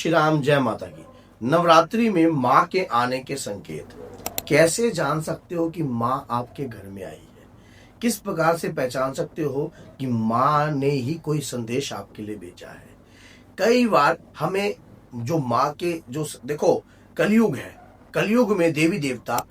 श्री राम, जय माता की। नवरात्रि में माँ के आने के संकेत कैसे जान सकते हो कि माँ आपके घर में आई है? किस प्रकार से पहचान सकते हो कि माँ ने ही कोई संदेश आपके लिए भेजा है? कई बार हमें जो माँ के जो देखो, कलयुग है, कलयुग में देवी देवता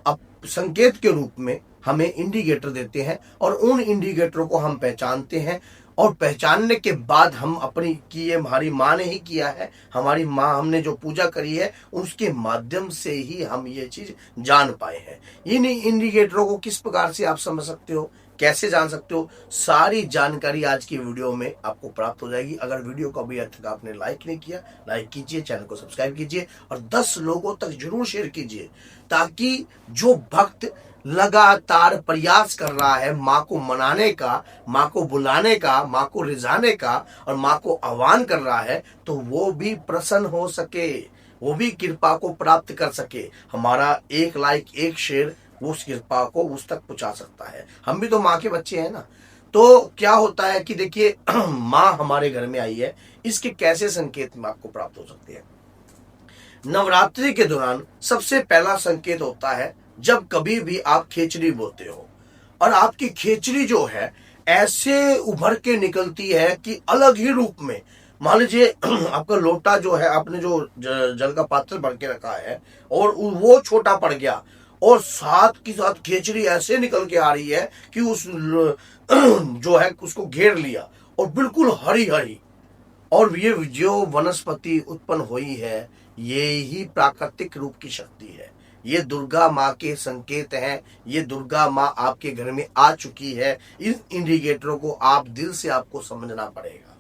अब संकेत के रूप में हमें इंडिकेटर देते हैं और उन इंडिकेटरों को हम पहचानते हैं और पहचानने के बाद हम अपनी कि ये हमारी माँ ने ही किया है, हमारी माँ हमने जो पूजा करी है उसके माध्यम से ही हम ये चीज जान पाए हैं। इन इंडिकेटरों को किस प्रकार से आप समझ सकते हो, कैसे जान सकते हो, सारी जानकारी आज की वीडियो में आपको प्राप्त हो जाएगी। अगर वीडियो को अभी तक आपने लाइक नहीं किया, लाइक कीजिए, चैनल को सब्सक्राइब कीजिए और 10 लोगों तक जरूर शेयर कीजिए, ताकि जो भक्त लगातार प्रयास कर रहा है माँ को मनाने का, माँ को बुलाने का, माँ को रिझाने का और माँ को आह्वान कर रहा है, तो वो भी प्रसन्न हो सके, वो भी कृपा को प्राप्त कर सके। हमारा एक लाइक, एक शेयर उस कृपा को उस तक पहुंचा सकता है। हम भी तो माँ के बच्चे हैं ना। तो क्या होता है कि देखिए माँ हमारे घर में आई है, इसके कैसे संकेत में आपको प्राप्त हो सकते हैं? नवरात्रि के दौरान सबसे पहला संकेत होता है जब कभी भी आप खेचड़ी बोते हो और आपकी खेचड़ी जो है ऐसे उभर के निकलती है कि अलग ही रूप में, मान लीजिए आपका लोटा जो है, आपने जो जल का पात्र भर के रखा है और वो छोटा पड़ गया और साथ की साथ खेचड़ी ऐसे निकल के आ रही है कि उस जो है उसको घेर लिया और बिल्कुल हरी हरी। और ये जो वनस्पति उत्पन्न हुई है ये ही प्राकृतिक रूप की शक्ति है, ये दुर्गा माँ के संकेत हैं, ये दुर्गा माँ आपके घर में आ चुकी है। इन इंडिकेटरों को आप दिल से आपको समझना पड़ेगा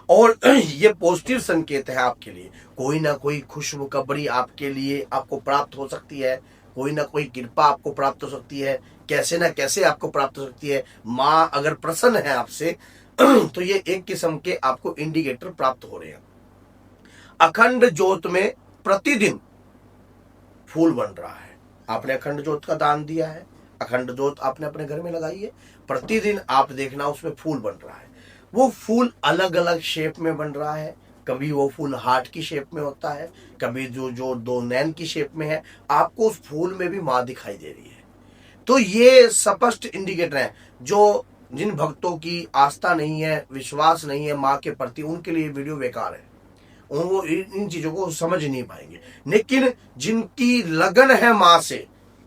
और ये पॉजिटिव संकेत है आपके लिए। कोई ना कोई खुशखबरी आपके लिए आपको प्राप्त हो सकती है, कोई ना कोई कृपा आपको प्राप्त हो सकती है, कैसे ना कैसे आपको प्राप्त हो सकती है। माँ अगर प्रसन्न है आपसे तो ये एक किस्म के आपको इंडिकेटर प्राप्त हो रहे हैं। अखंड ज्योत में प्रतिदिन फूल बन रहा है, आपने अखंड ज्योत का दान दिया है, अखंड ज्योत आपने अपने घर में लगाई है, प्रतिदिन आप देखना उसमें फूल बन रहा है। वो फूल अलग अलग शेप में बन रहा है, कभी वो फूल हार्ट की शेप में होता है, कभी जो जो दो नैन की शेप में है। आपको उस फूल में भी माँ दिखाई दे रही है। तो ये स्पष्ट इंडिकेटर है। जो जिन भक्तों की आस्था नहीं है, विश्वास नहीं है माँ के प्रति, उनके लिए वीडियो बेकार है, वो इन चीजों को समझ नहीं पाएंगे। लेकिन जिनकी लगन है माँ से,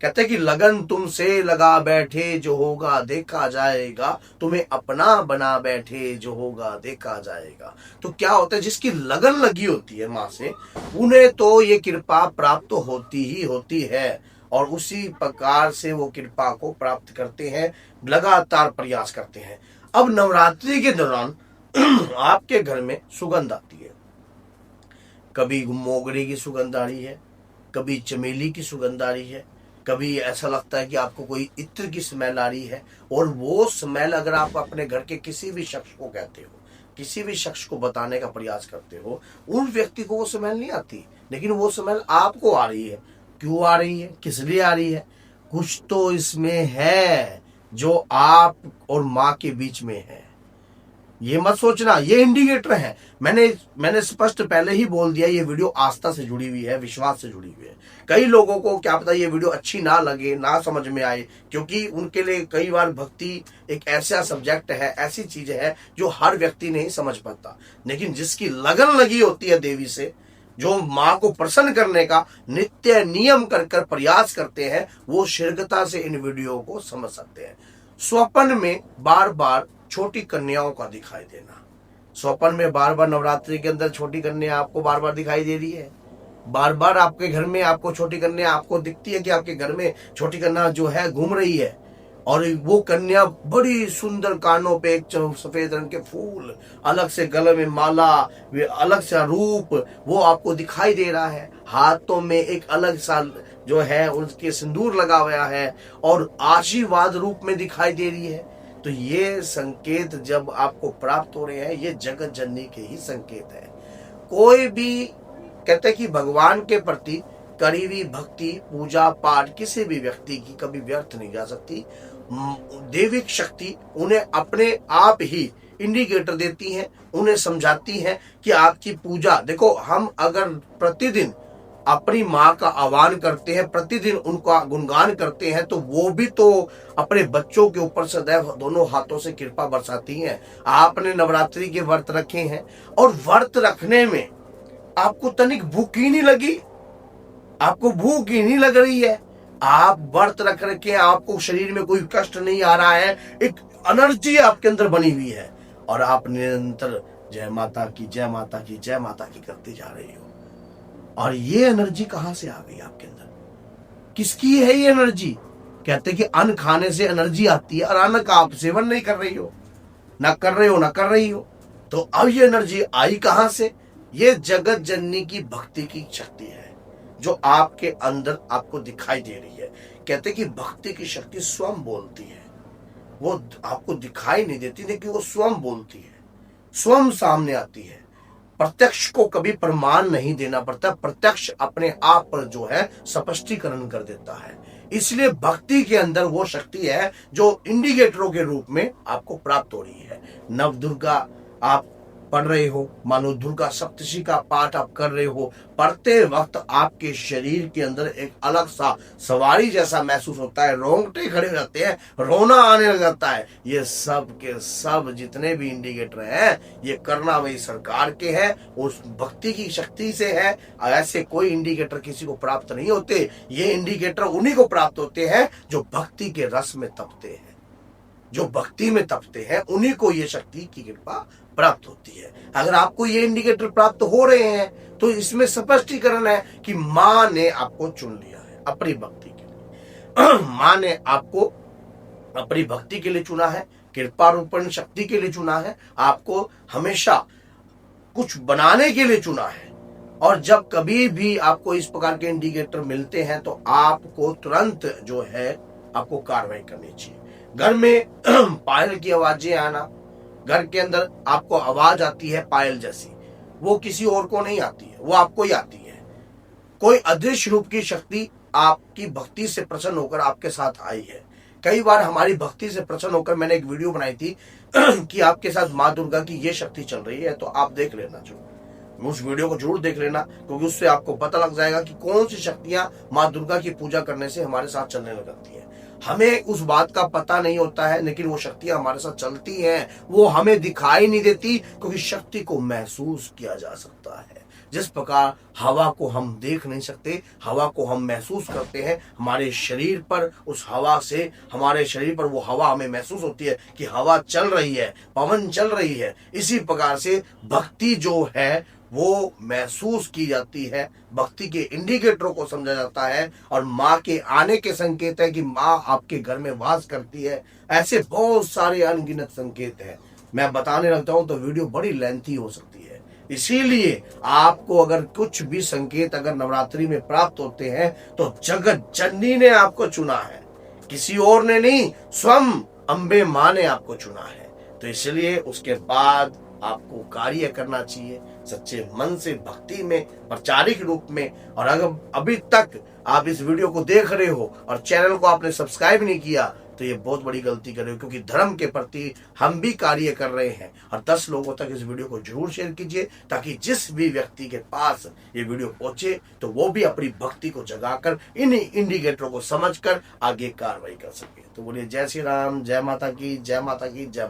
कहते हैं कि लगन तुमसे लगा बैठे जो होगा देखा जाएगा, तुम्हें अपना बना बैठे जो होगा देखा जाएगा। तो क्या होता है, जिसकी लगन लगी होती है माँ से, उन्हें तो ये कृपा प्राप्त तो होती ही होती है और उसी प्रकार से वो कृपा को प्राप्त करते हैं, लगातार प्रयास करते हैं। अब नवरात्रि के दौरान आपके घर में सुगंध आती है, कभी मोगरे की सुगंध आ रही है, कभी चमेली की सुगंध आ रही है, कभी ऐसा लगता है कि आपको कोई इत्र की स्मेल आ रही है। और वो स्मेल अगर आप अपने घर के किसी भी शख्स को कहते हो, किसी भी शख्स को बताने का प्रयास करते हो, उन व्यक्ति को वो स्मेल नहीं आती, लेकिन वो स्मेल आपको आ रही है। क्यों आ रही है, किस लिए आ रही है? कुछ तो इसमें है जो आप और माँ के बीच में है। ये मत सोचना ये इंडिकेटर है। मैंने स्पष्ट पहले ही बोल दिया, ये वीडियो आस्था से जुड़ी हुई है, विश्वास से जुड़ी हुई है। कई लोगों को क्या पता ये वीडियो अच्छी ना लगे, ना समझ में आए, क्योंकि उनके लिए कई बार भक्ति एक ऐसा सब्जेक्ट है, ऐसी चीज है जो हर व्यक्ति नहीं समझ पाता। लेकिन जिसकी लगन लगी होती है देवी से, जो माँ को प्रसन्न करने का नित्य नियम कर प्रयास करते हैं, वो शीघ्रता से इन वीडियो को समझ सकते हैं। स्वप्न में बार बार छोटी कन्याओं का दिखाई देना, स्वप्न में बार बार नवरात्रि के अंदर छोटी कन्या आपको बार बार दिखाई दे रही है, बार बार आपके घर में आपको छोटी कन्या आपको दिखती है कि आपके घर में छोटी कन्या जो है घूम रही है और वो कन्या बड़ी सुंदर, कानों पे एक सफेद रंग के फूल, अलग से गले में माला, वे अलग सा रूप वो आपको दिखाई दे रहा है, हाथों में एक अलग सा जो है उनके सिंदूर लगा हुआ है और आशीर्वाद रूप में दिखाई दे रही है। तो ये संकेत जब आपको प्राप्त हो रहे हैं, ये जगत जननी के ही संकेत है। कोई भी कहते हैं कि भगवान के प्रति करी हुई भक्ति, पूजा पाठ किसी भी व्यक्ति की कभी व्यर्थ नहीं जा सकती। देविक शक्ति उन्हें अपने आप ही इंडिकेटर देती हैं, उन्हें समझाती हैं कि आपकी पूजा, देखो हम अगर प्रतिदिन अपनी माँ का आह्वान करते हैं, प्रतिदिन उनका गुणगान करते हैं, तो वो भी तो अपने बच्चों के ऊपर सदैव दोनों हाथों से कृपा बरसाती हैं। आपने नवरात्रि के व्रत रखे हैं और व्रत रखने में आपको तनिक भूख ही नहीं लगी, आपको भूख ही नहीं लग रही है, आप व्रत रख रखे हैं, आपको शरीर में कोई कष्ट नहीं आ रहा है, एक एनर्जी आपके अंदर बनी हुई है और आप निरंतर जय माता की जय माता की जय माता की करते जा रही हो। और ये एनर्जी कहां से आ गई आपके अंदर? किसकी है ये एनर्जी? कहते कि अन्न खाने से एनर्जी आती है और अन्न का आप सेवन नहीं कर रही हो, ना कर रहे हो ना कर रही हो, तो अब ये एनर्जी आई कहां से? ये जगत जननी की भक्ति की शक्ति है जो आपके अंदर आपको दिखाई दे रही है। कहते कि भक्ति की शक्ति स्वयं बोलती है, वो आपको दिखाई नहीं देती, लेकिन वो स्वयं बोलती है, स्वयं सामने आती है। प्रत्यक्ष को कभी प्रमाण नहीं देना पड़ता, प्रत्यक्ष अपने आप पर जो है स्पष्टीकरण कर देता है। इसलिए भक्ति के अंदर वो शक्ति है जो इंडिकेटरों के रूप में आपको प्राप्त हो रही है। नव दुर्गा आप पढ़ रहे हो, मानो दुर्गा सप्तशी का पाठ आप कर रहे हो, पढ़ते वक्त आपके शरीर के अंदर एक अलग सा सवारी जैसा महसूस होता है, रोंगटे खड़े हो जाते हैं, रोना आने लग जाता है। ये सब के सब जितने भी इंडिकेटर हैं, ये करना वही सरकार के हैं, उस भक्ति की शक्ति से है। ऐसे कोई इंडिकेटर किसी को प्राप्त नहीं होते, ये इंडिकेटर उन्हीं को प्राप्त होते हैं जो भक्ति के रस में तपते हैं, जो भक्ति में तपते हैं, उन्हीं को ये शक्ति की कृपा प्राप्त होती है। अगर आपको ये इंडिकेटर प्राप्त हो रहे हैं तो इसमें स्पष्टीकरण है कि माँ ने आपको चुन लिया है अपनी भक्ति के लिए। माँ ने आपको अपनी भक्ति के लिए चुना है, कृपा रूपण शक्ति के लिए चुना है, आपको हमेशा कुछ बनाने के लिए चुना है। और जब कभी भी आपको इस प्रकार के इंडिकेटर मिलते हैं तो आपको तुरंत जो है आपको कार्रवाई करनी चाहिए। घर में पायल की आवाजें आना, घर के अंदर आपको आवाज आती है पायल जैसी, वो किसी और को नहीं आती है, वो आपको ही आती है। कोई अदृश्य रूप की शक्ति आपकी भक्ति से प्रसन्न होकर आपके साथ आई है। कई बार हमारी भक्ति से प्रसन्न होकर मैंने एक वीडियो बनाई थी कि आपके साथ माँ दुर्गा की ये शक्ति चल रही है, तो आप देख लेना जरूर, उस वीडियो को जरूर देख लेना, क्योंकि उससे आपको पता लग जाएगा कि कौन सी शक्तियां माँ दुर्गा की पूजा करने से हमारे साथ चलने लग जाती है। हमें उस बात का पता नहीं होता है, लेकिन वो शक्तियां हमारे साथ चलती हैं, वो हमें दिखाई नहीं देती, क्योंकि शक्ति को महसूस किया जा सकता है। जिस प्रकार हवा को हम देख नहीं सकते, हवा को हम महसूस करते हैं, हमारे शरीर पर उस हवा से, हमारे शरीर पर वो हवा हमें महसूस होती है कि हवा चल रही है, पवन चल रही है। इसी प्रकार से भक्ति जो है वो महसूस की जाती है, भक्ति के इंडिकेटरों को समझा जाता है, और माँ के आने के संकेत है कि माँ आपके घर में वास करती है। ऐसे बहुत सारे अनगिनत संकेत हैं, मैं बताने लगता हूं तो वीडियो बड़ी लेंथी हो सकती है। इसीलिए आपको अगर कुछ भी संकेत अगर नवरात्रि में प्राप्त होते हैं तो जगत जननी ने आपको चुना है, किसी और ने नहीं, स्वयं अम्बे माँ ने आपको चुना है। तो इसलिए उसके बाद आपको कार्य करना चाहिए सच्चे मन से, भक्ति में, प्रचारिक रूप में। और अगर अभी तक आप इस वीडियो को देख रहे हो और चैनल को आपने सब्सक्राइब नहीं किया तो ये बहुत बड़ी गलती कर रहे हो, क्योंकि धर्म के प्रति हम भी कार्य कर रहे हैं। और 10 लोगों तक इस वीडियो को जरूर शेयर कीजिए, ताकि जिस भी व्यक्ति के पास ये वीडियो पहुंचे तो वो भी अपनी भक्ति को जगाकर इन इंडिकेटरों को समझकर आगे कार्रवाई कर सके। तो बोलिए जय श्री राम, जय माता की, जय माता की, जय।